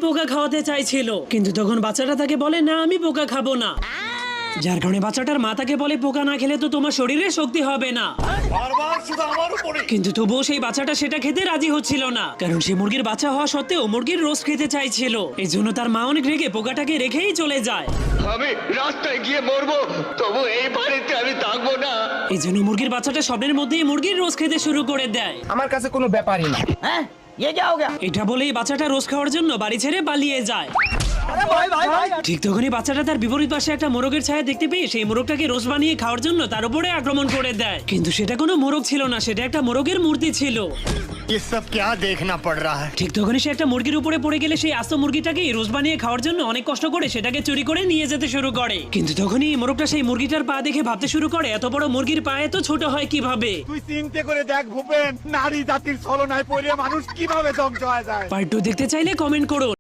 পোকা খাওয়াতে চাইছিল, কিন্তু তখন বাচ্চাটা তাকে বলে না আমি পোকা খাবো না, যার কারণে বাচ্চাটার মা তাকে বলে পোকা না খেলে তো তোমার শরীরে শক্তি হবে না। কিন্তু তবুও সেই বাচ্চাটা সেটা খেতে রাজি হচ্ছিল না, কারণ সে মুরগির বাচ্চা হওয়া সত্ত্বেও মুরগির রোস্ট খেতে চাইছিল। এই জন্য তার মা অনেক রেগে পোকাটাকে রেখেই চলে যায়। আমি রাস্তায় গিয়ে মরবো, তবু এই বাড়িতে আমি থাকবো না। এই জন্য মুরগির বাচ্চাটা স্বপ্নের মধ্যেই মুরগির রোস্ট খেতে শুরু করে দেয়। আমার কাছে কোনো ব্যাপারই না। हैं ये क्या हो गया? এটা বলেই বাচ্চাটা রোস্ট খাওয়ার জন্য বাড়ি ছেড়ে পালিয়ে যায়। ঠিক তখনই বাচ্চাটা তার বিপরীত পাশে একটা মোরগের ছায়া দেখতে পেয়ে সেই মোরগটাকে রোস্ট বানিয়ে খাওয়ার জন্য তার উপরে আক্রমণ করে দেয়। কিন্তু সেটা কোনো মোরগ ছিল না, সেটা একটা মোরগের মূর্তি ছিল। ये सब क्या देखना पड़ रहा है? ঠিক তখনই সে একটা মুরগির উপরে পড়ে গেলে সেই আস্ত মুরগিটাকে রোস্ট বানিয়ে খাওয়ার জন্য অনেক কষ্ট করে সেটাকে চুরি করে নিয়ে যেতে শুরু করে। কিন্তু তখনই এই মোরগটা সেই মুরগিটার পা দেখে ভাবতে শুরু করে এত বড় মুরগির পা এত ছোট হয় কিভাবে। তুই চিন্তা করে দেখ ভূপেন, নারী জাতির ছলনায় পড়ে মানুষ কিভাবে ধ্বংস হয়ে যায়। পার্ট 2 দেখতে চাইলে কমেন্ট করুন।